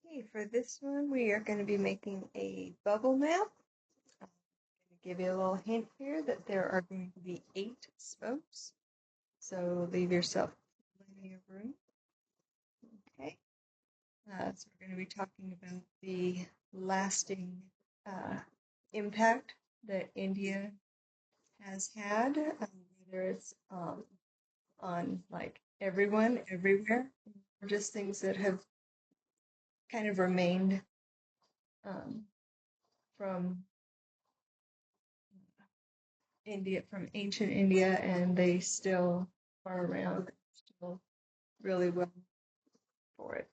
Okay, for this one, we are going to be making a bubble map. I'm going to give you a little hint here that there are going to be 8 spokes. So leave yourself plenty of room. Okay, so we're going to be talking about the lasting impact that India has had, whether it's on like everyone, everywhere, or just things that have kind of remained from India, from ancient India, and they still are around, still really well for it.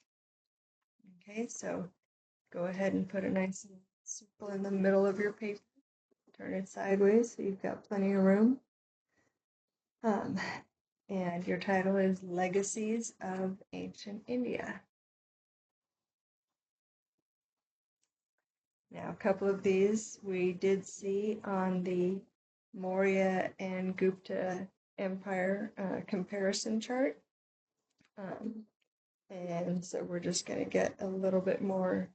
Okay, so go ahead and put a nice circle in the middle of your paper. Turn it sideways so you've got plenty of room. And your title is Legacies of Ancient India. Now, a couple of these we did see on the Maurya and Gupta Empire comparison chart. And so we're just going to get a little bit more,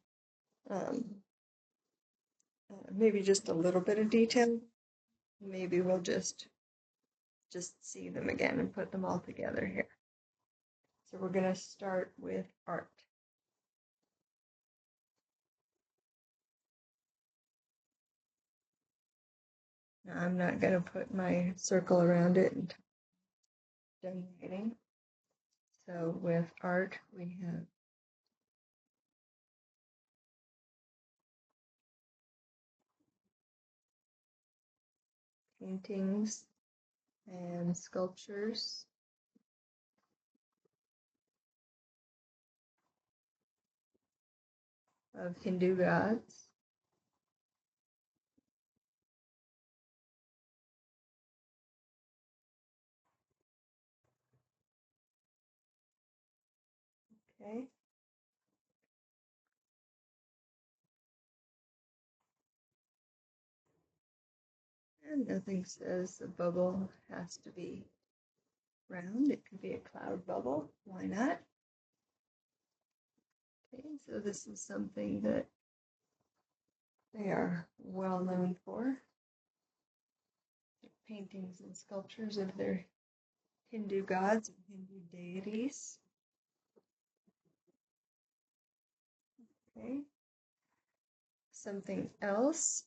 maybe just a little bit of detail. Maybe we'll just see them again and put them all together here. So we're going to start with art. Now, I'm not going to put my circle around it until I'm done writing. So with art, we have paintings and sculptures of Hindu gods. Okay. And nothing says the bubble has to be round. It could be a cloud bubble. Why not? Okay, so this is something that they are well known for. Paintings and sculptures of their Hindu gods and Hindu deities. Okay. Something else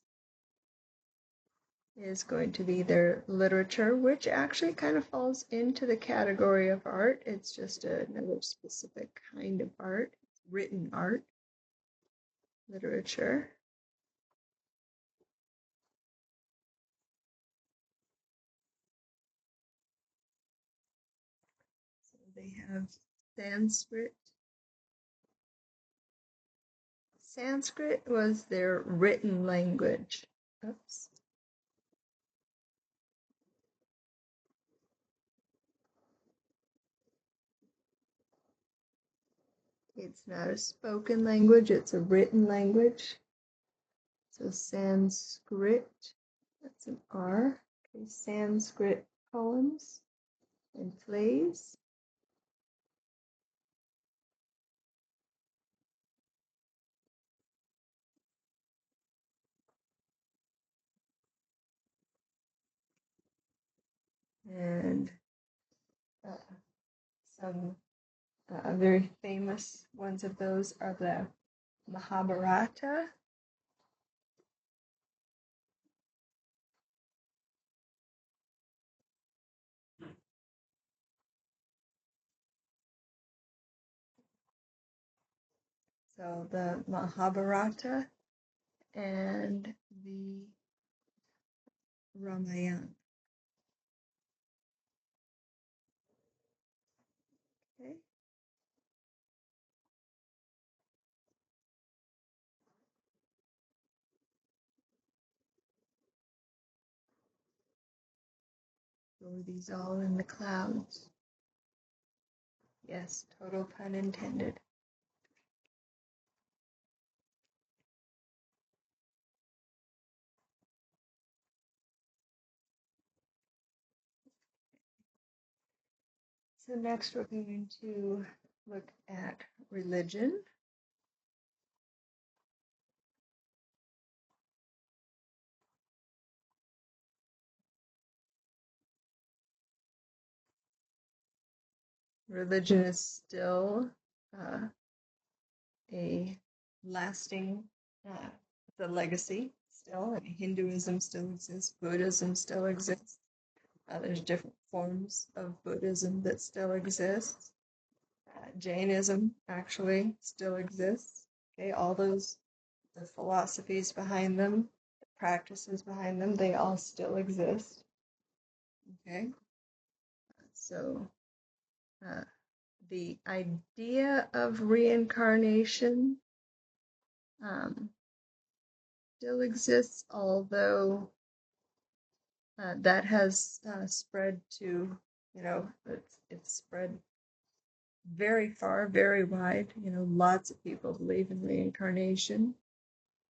is going to be their literature, which actually kind of falls into the category of art. It's just another specific kind of art, written art, literature. So they have Sanskrit. Sanskrit was their written language. Oops. It's not a spoken language, it's a written language. So Sanskrit, that's an R. Okay, Sanskrit poems and plays. And some very famous ones of those are the Mahabharata. So the Mahabharata and the Ramayana. Okay. So are these all in the clouds? Yes, total pun intended. So next we're going to look at religion. religion is still a lasting, the legacy still. Hinduism still exists, Buddhism still exists. There's different forms of Buddhism that still exist. Jainism actually still exists. Okay, all those, the philosophies behind them, the practices behind them, they all still exist. Okay, so the idea of reincarnation still exists, although that has spread to, it's spread very far, very wide. Lots of people believe in reincarnation,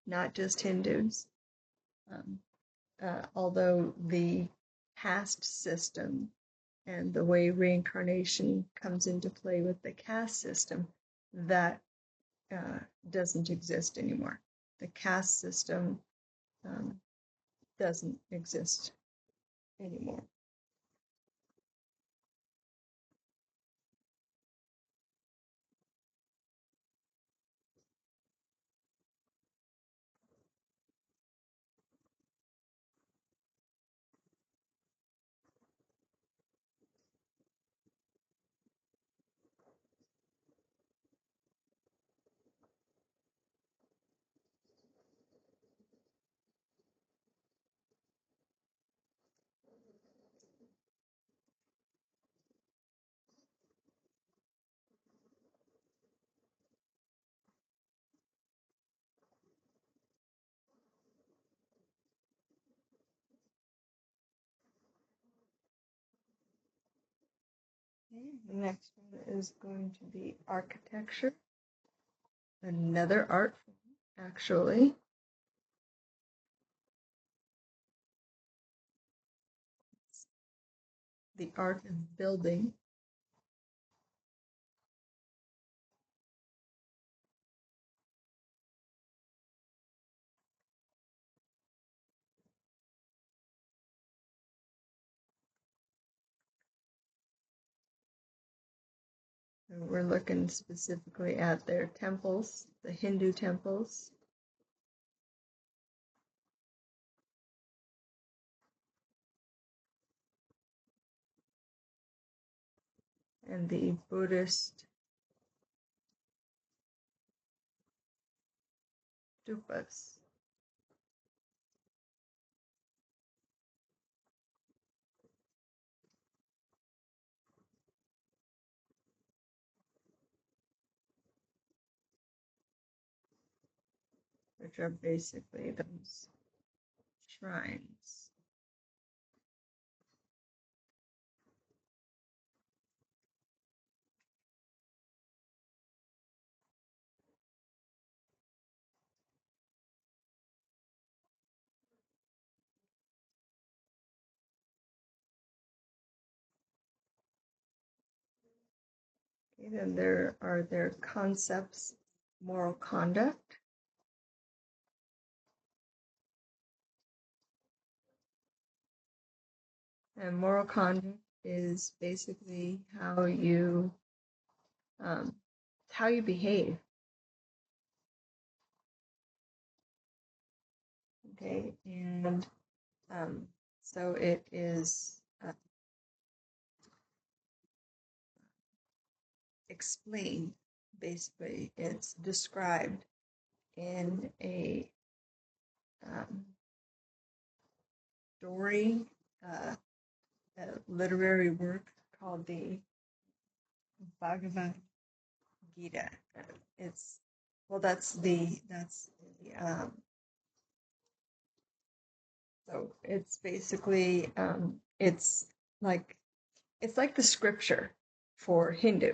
not just Hindus. Although the caste system and the way reincarnation comes into play with the caste system, that doesn't exist anymore. The caste system doesn't exist anymore. Okay, the next one is going to be architecture, another art form, actually. The art of building. And we're looking specifically at their temples, the Hindu temples. And the Buddhist stupas. Which are basically those shrines. Okay, then there are their concepts, moral conduct. And moral conduct is basically how you behave. Okay, and so it is explained. Basically, it's described in a story, a literary work called the Bhagavad Gita. It's so it's basically it's like the scripture for Hindu.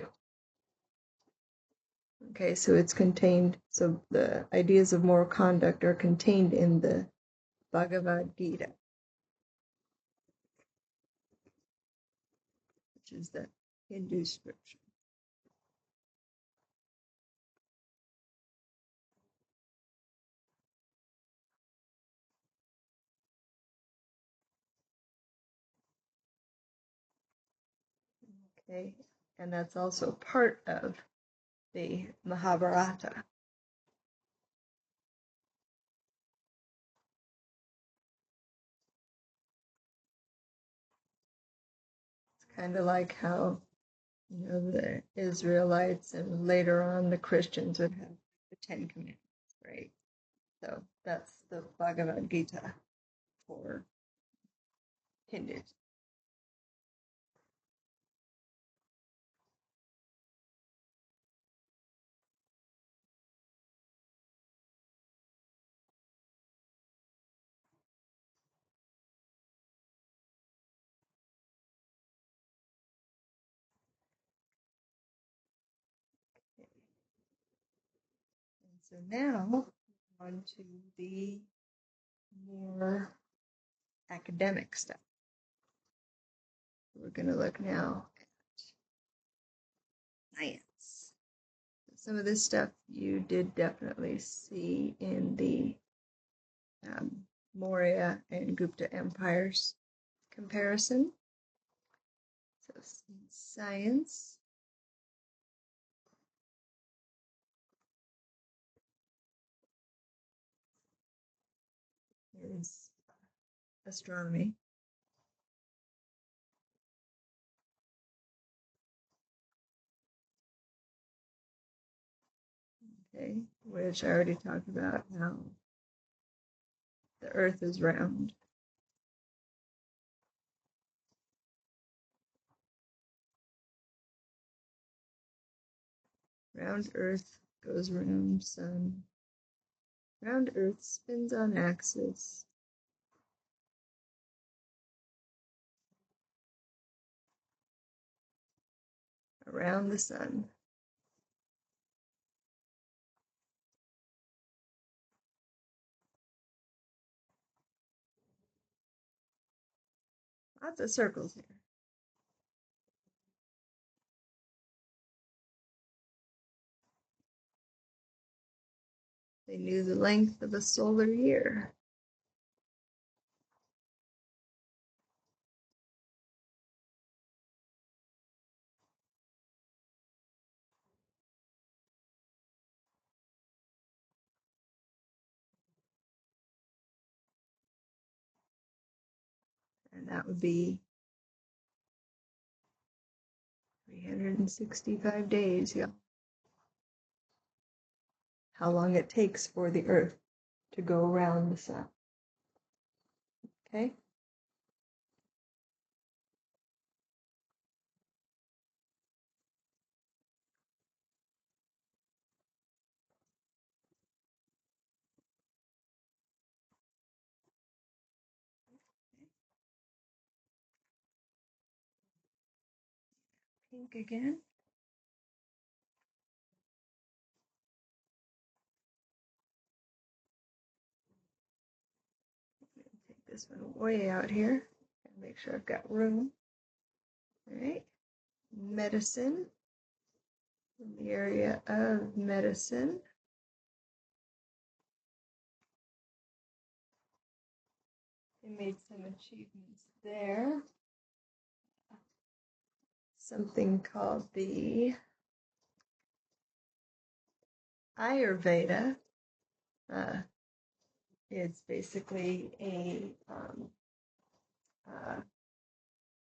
Okay, so it's contained. So the ideas of moral conduct are contained in the Bhagavad Gita, which is the Hindu scripture. Okay, and that's also part of the Mahabharata. It's kind of like how, the Israelites and later on the Christians would have the Ten Commandments, right? So that's the Bhagavad Gita for Hindus. And so now on to the more academic stuff. We're going to look now at science. Some of this stuff you did definitely see in the Maurya and Gupta empires comparison. So science is astronomy. Okay, which I already talked about how the Earth is round. Round Earth goes round Sun. Round Earth spins on axis. Around the Sun. Lots of circles here. They knew the length of a solar year. And that would be 365 days, yeah. How long it takes for the Earth to go around the Sun. Okay? Pink again. Take this one way out here and make sure I've got room. All right. Medicine. In the area of medicine. They made some achievements there. Something called the Ayurveda. It's basically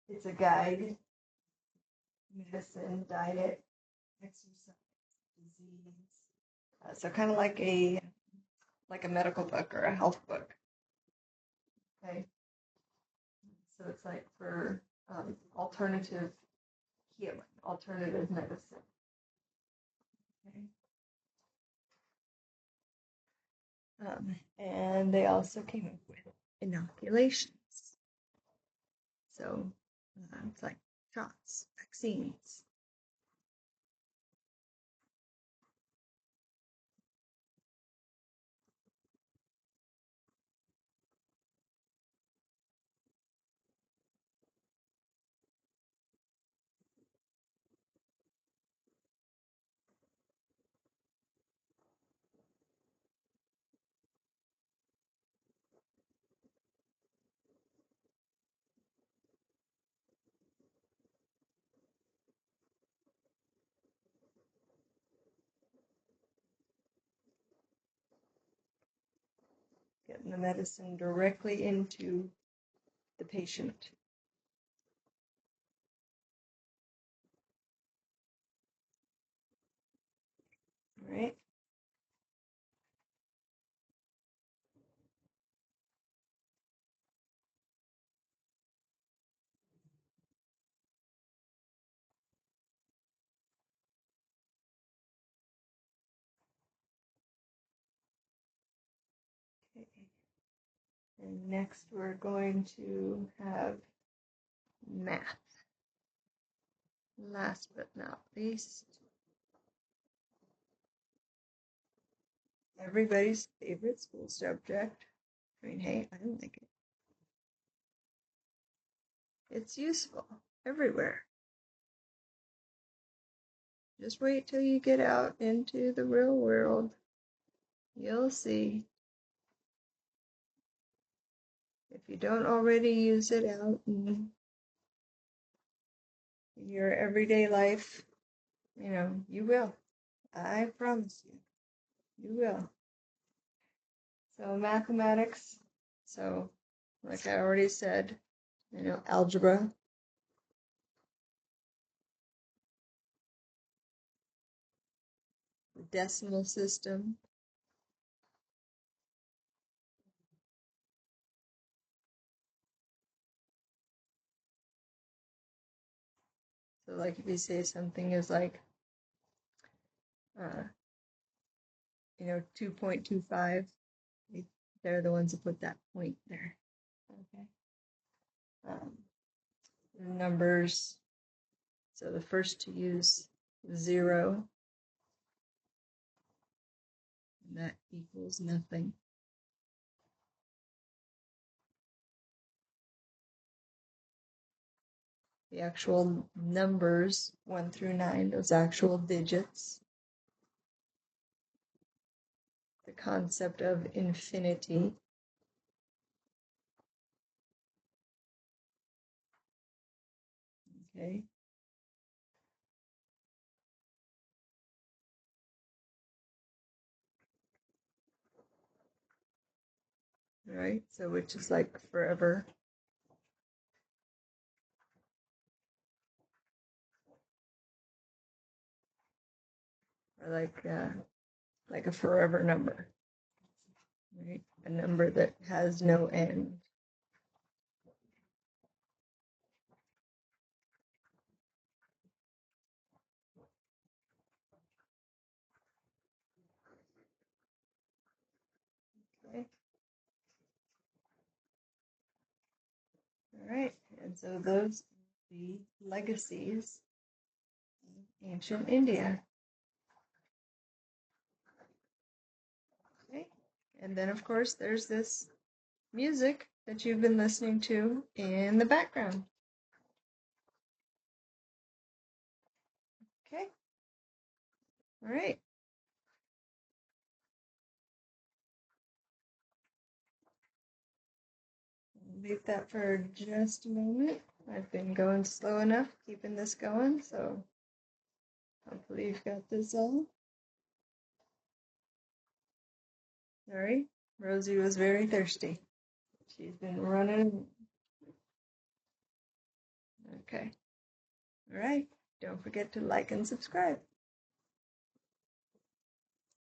it's a guide, medicine, diet, exercise, disease. So kind of like a medical book or a health book. Okay. So it's like for alternative healing, alternative medicine. Okay. And they also came up with inoculations. So it's like shots, vaccines. getting the medicine directly into the patient. All right. Okay. And next we're going to have math. Last but not least, everybody's favorite school subject. I mean, hey, I don't like it. It's useful everywhere. Just wait till you get out into the real world. You'll see. If you don't already use it out in your everyday life, you will. I promise you, you will. So mathematics, so like I already said, algebra, the decimal system, so like if you say something is like, 2.25, they're the ones that put that point there. Okay. Numbers, so the first to use 0, and that equals nothing. The actual numbers, 1 through 9, those actual digits. The concept of infinity. Okay. Right, so which is like forever. Or like a forever number. Right? A number that has no end. Okay. All right, and so those are the legacies of ancient India. Okay, and then of course there's this music that you've been listening to in the background. Okay, all right. Leave that for just a moment. I've been going slow enough, keeping this going, so hopefully you've got this all. Sorry, Rosie was very thirsty. She's been running. Okay. All right. Don't forget to like and subscribe.